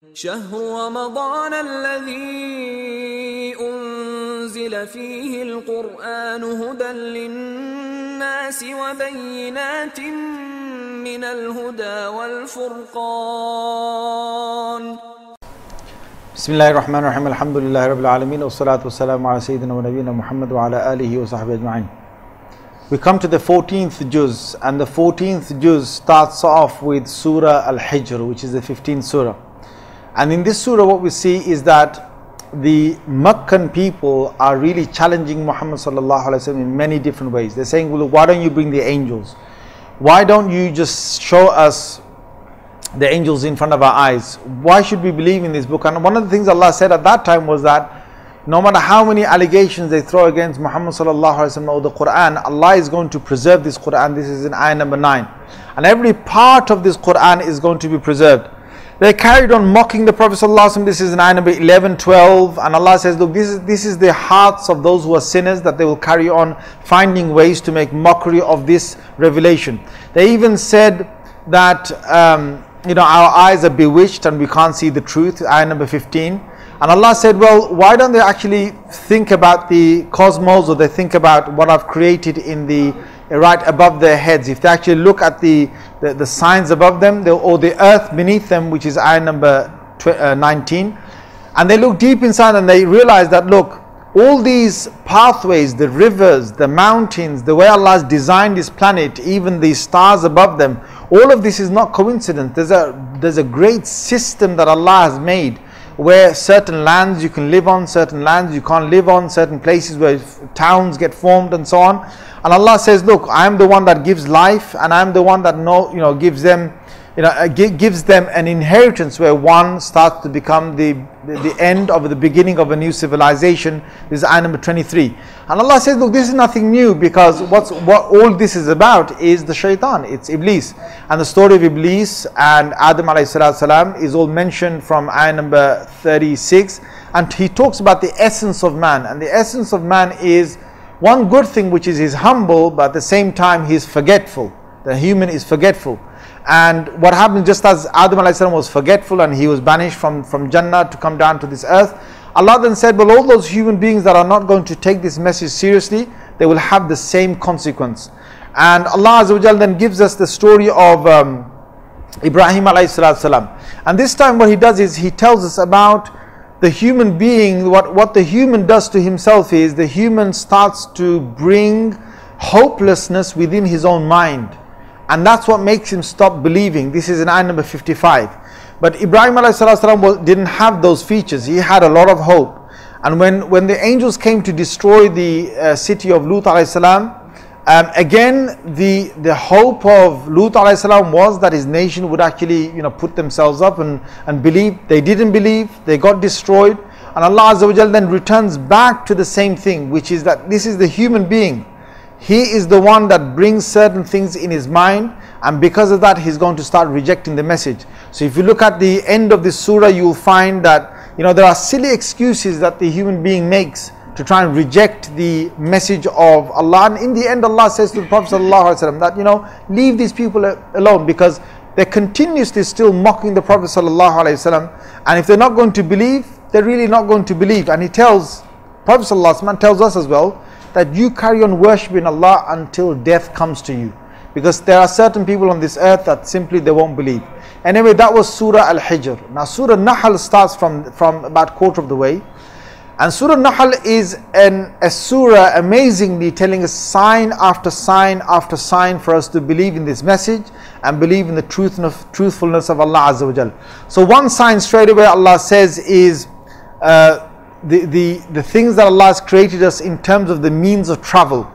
شهر رمضان الذي أنزل فيه القرآن هدى للناس وبينات من الهدى والفرقان بسم الله الرحمن الرحيم الحمد لله رب العالمين والصلاة والسلام على سيدنا ونبينا محمد وعلى آله وصحبه أجمعين. We come to the 14th Juzz, and the 14th Juzz starts off with Surah Al-Hijr, which is the 15th Surah. And in this Surah what we see is that the Meccan people are really challenging Muhammad sallallahu alaihi wasallam in many different ways. They're saying, well, why don't you bring the angels? Why don't you just show us the angels in front of our eyes? Why should we believe in this book? And one of the things Allah said at that time was that no matter how many allegations they throw against Muhammad sallallahu alaihi wasallam or the Qur'an, Allah is going to preserve this Qur'an. This is in ayah number 9. And every part of this Qur'an is going to be preserved. They carried on mocking the Prophet sallallahu alaihi wasallam. This is in ayah number 11, 12. And Allah says, look, this is the hearts of those who are sinners, that they will carry on finding ways to make mockery of this revelation. They even said that our eyes are bewitched and we can't see the truth, ayah number 15. And Allah said, well, why don't they actually think about the cosmos, or they think about what I've created in the right above their heads? If they actually look at the signs above them, or the earth beneath them, which is ayah number 19, and they look deep inside and they realize that, look, all these pathways, the rivers, the mountains, the way Allah has designed this planet, even the stars above them, all of this is not coincidence. There's a great system that Allah has made, where certain lands you can live on, certain lands you can't live on, certain places where towns get formed and so on. And Allah says, look, I am the one that gives life, and I am the one that gives them an inheritance where one starts to become the end of the beginning of a new civilization. This is ayah number 23. And Allah says, look, this is nothing new, because what all this is about is the shaitan, it's Iblis. And the story of Iblis and Adam alayhi salam is all mentioned from ayah number 36. And he talks about the essence of man. And the essence of man is one good thing, which is he's humble, but at the same time he's forgetful. The human is forgetful. And what happened, just as Adam alayhi salam was forgetful and he was banished from Jannah to come down to this earth, Allah then said, well, all those human beings that are not going to take this message seriously, they will have the same consequence. And Allah Azza wa Jal then gives us the story of Ibrahim alayhi salam. And this time what he does is he tells us about the human being. What the human does to himself is the human starts to bring hopelessness within his own mind. And that's what makes him stop believing. This is in ayah number 55. But Ibrahim alayhi salam didn't have those features. He had a lot of hope. And when the angels came to destroy the city of Lut alayhi salam, again the hope of Lut alayhi salam was that his nation would actually put themselves up and believe. They didn't believe. They got destroyed. And Allah Azza wa Jal then returns back to the same thing, which is that this is the human being. He is the one that brings certain things in his mind, and because of that he's going to start rejecting the message. So if you look at the end of this surah, you will find that there are silly excuses that the human being makes to try and reject the message of Allah. And in the end Allah says to the Prophet ﷺ that leave these people alone, because they're continuously still mocking the Prophet ﷺ, and if they're not going to believe, they're really not going to believe. And he tells, Prophet ﷺ tells us as well, that you carry on worshipping Allah until death comes to you, because there are certain people on this earth that simply they won't believe. Anyway, that was Surah Al-Hijr. Now Surah Nahl starts from about quarter of the way, and Surah Nahl is a surah amazingly telling us sign after sign after sign for us to believe in this message and believe in the truthfulness of Allah Azza wa Jal. So one sign straight away Allah says is the things that Allah has created us in terms of the means of travel.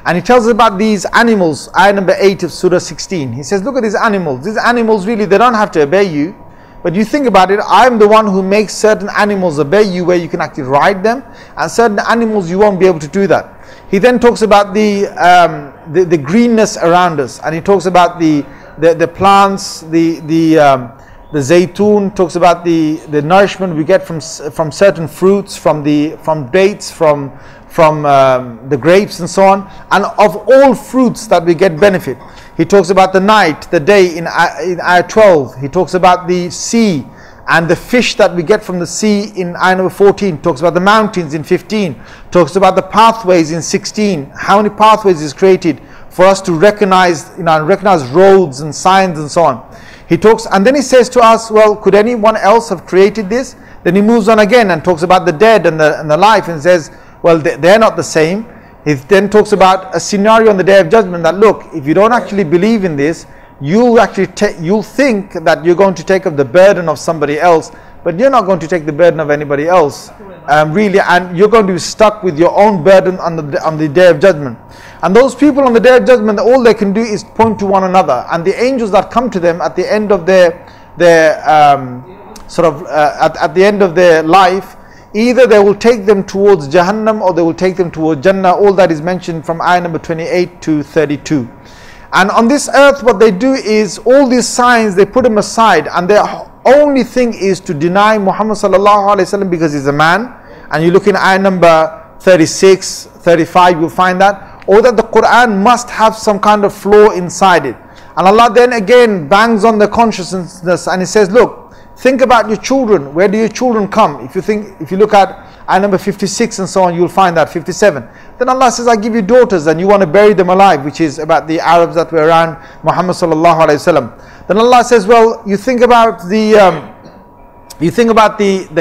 And he tells us about these animals, ayah number 8 of Surah 16. He says, look at these animals. These animals really, they don't have to obey you. But you think about it, I am the one who makes certain animals obey you, where you can actually ride them, and certain animals you won't be able to do that. He then talks about the greenness around us, and he talks about the plants, the zaytun, talks about the nourishment we get from certain fruits, from dates, from the grapes and so on, and of all fruits that we get benefit. He talks about the night, the day in ayah 12. He talks about the sea and the fish that we get from the sea in ayah number 14, talks about the mountains in 15, talks about the pathways in 16, how many pathways is created for us to recognize, recognize roads and signs and so on. He talks, and then he says to us, well, could anyone else have created this? Then he moves on again and talks about the dead and the life, and says, well, they're not the same. He then talks about a scenario on the Day of Judgment that, look, if you don't actually believe in this, you'll think that you're going to take up the burden of somebody else, but you're not going to take the burden of anybody else, really, and you're going to be stuck with your own burden on the Day of Judgment. And those people on the Day of Judgment, all they can do is point to one another, and the angels that come to them at the end of their at the end of their life, either they will take them towards Jahannam or they will take them towards Jannah. All that is mentioned from ayah number 28 to 32. And on this earth, what they do is, all these signs, they put them aside, and their only thing is to deny Muhammad sallallahu alaihi wasallam because he's a man. And you look in ayah number 36, 35, you'll find that. Or that the Qur'an must have some kind of flaw inside it. And Allah then again bangs on the consciousness, and He says, look, think about your children. Where do your children come? If you look at ayah number 56 and so on, you'll find that 57. Then Allah says, I give you daughters and you want to bury them alive, which is about the Arabs that were around Muhammad sallallahu alaihi wasallam. Then Allah says, well, you think about the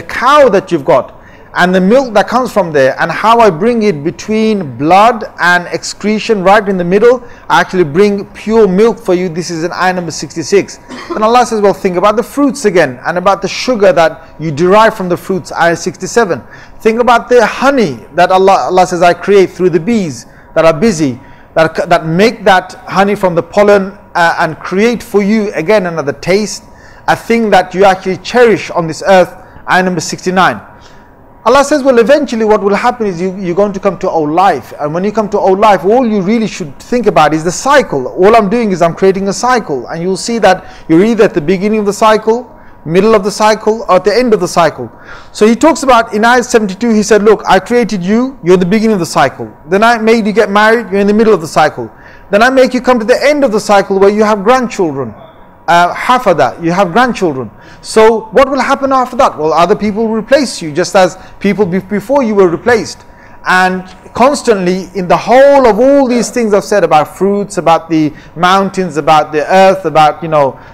cow that you've got and the milk that comes from there, and how I bring it between blood and excretion right in the middle. I actually bring pure milk for you. This is in ayah number 66. Then Allah says, well, think about the fruits again, and about the sugar that you derive from the fruits, ayah 67. Think about the honey that Allah says, I create through the bees that are busy, that make that honey from the pollen, and create for you again another taste, a thing that you actually cherish on this earth, ayah number 69. Allah says, well, eventually what will happen is you're going to come to old life. And when you come to old life, all you really should think about is the cycle. All I'm doing is I'm creating a cycle. And you'll see that you're either at the beginning of the cycle, middle of the cycle, or at the end of the cycle. So he talks about, in ayah 72, he said, look, I created you, you're at the beginning of the cycle. Then I made you get married, you're in the middle of the cycle. Then I make you come to the end of the cycle where you have grandchildren. Half of that, you have grandchildren. So what will happen after that? Well, other people will replace you, just as people before you were replaced. And constantly, in the whole of all these things I've said about fruits, about the mountains, about the earth, about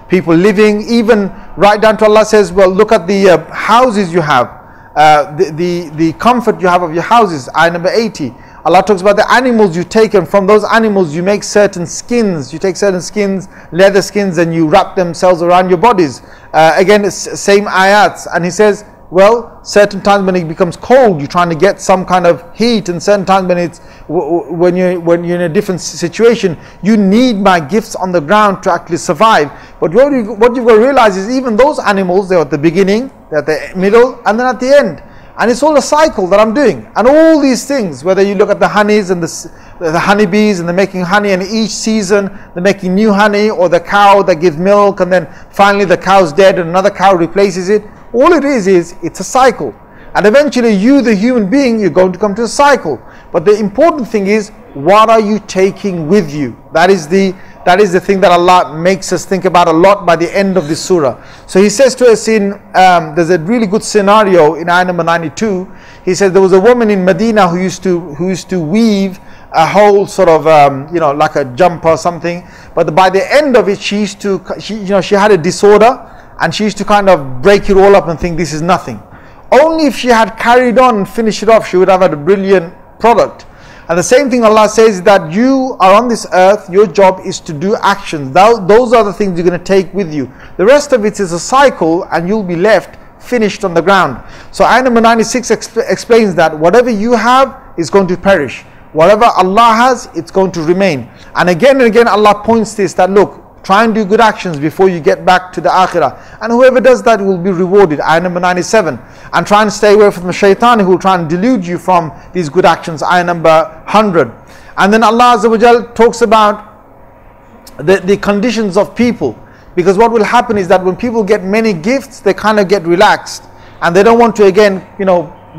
people living, even right down to Allah says, well, look at the houses you have, the comfort you have of your houses, ayah number 80. Allah talks about the animals you take, and from those animals you make certain skins. You take certain skins, leather skins, and you wrap themselves around your bodies. Again, it's same ayats. And He says, well, certain times when it becomes cold, you're trying to get some kind of heat, and certain times when you're in a different situation, you need my gifts on the ground to actually survive. But what you've got to realize is, even those animals, they're at the beginning, they're at the middle, and then at the end. And it's all a cycle that I'm doing. And all these things, whether you look at the honeys and the honeybees, and they're making honey, and each season they're making new honey, or the cow that gives milk, and then finally the cow's dead and another cow replaces it. All it is it's a cycle. And eventually you, the human being, you're going to come to a cycle. But the important thing is, what are you taking with you? That is the thing that Allah makes us think about a lot by the end of this surah. So He says to us there's a really good scenario in ayah number 92. He says there was a woman in Medina who used to weave a whole sort of like a jumper or something. But by the end of it, she had a disorder, and she used to kind of break it all up and think this is nothing. Only if she had carried on and finished it off, she would have had a brilliant product. And the same thing Allah says is that you are on this earth, your job is to do actions. Those are the things you're going to take with you. The rest of it is a cycle, and you'll be left finished on the ground. So ayah number 96 explains that whatever you have is going to perish. Whatever Allah has, it's going to remain. And again Allah points this, that look, try and do good actions before you get back to the akhirah. And whoever does that will be rewarded. Ayah number 97. And try and stay away from the shaitan who will try and delude you from these good actions. Ayah number 100. And then Allah Azza wa Jal talks about the conditions of people. Because what will happen is that when people get many gifts, they kind of get relaxed. And they don't want to again,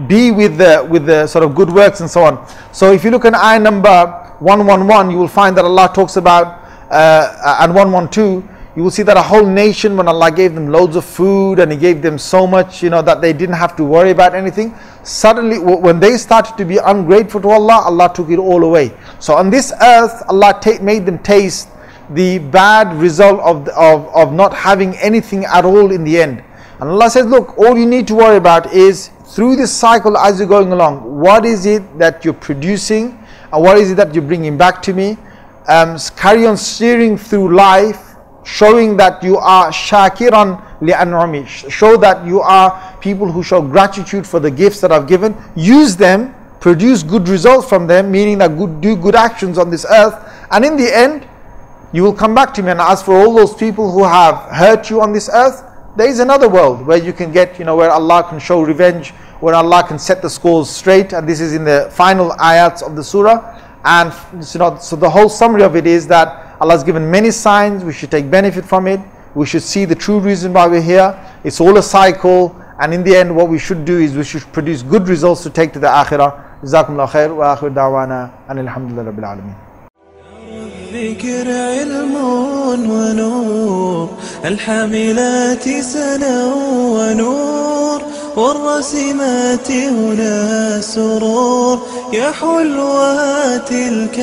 be with the sort of good works and so on. So if you look at ayah number 111, you will find that Allah talks about and 112, You will see that a whole nation, when Allah gave them loads of food and He gave them so much, that they didn't have to worry about anything. Suddenly, when they started to be ungrateful to Allah, Allah took it all away. So on this earth, Allah made them taste the bad result of not having anything at all in the end. And Allah says, look, all you need to worry about is through this cycle as you're going along, what is it that you're producing and what is it that you're bringing back to me? Carry on steering through life, showing that you are shakiran li'an'umi, show that you are people who show gratitude for the gifts that I've given. Use them, produce good results from them, meaning that do good actions on this earth, and in the end you will come back to me. And as for all those people who have hurt you on this earth, there is another world where you can get, where Allah can show revenge, where Allah can set the scores straight. And this is in the final ayats of the surah. And so the whole summary of it is that Allah has given many signs, we should take benefit from it, we should see the true reason why we're here. It's all a cycle, and in the end what we should do is we should produce good results to take to the akhirah. Jazakumullah khair wa akhir da'wana anil hamdulillahi rabbil alameen. الذكر علم ونور الحاملات سنا ونور والرسمات هنا سرور يا حلوات تلك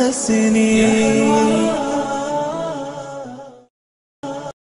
السنين.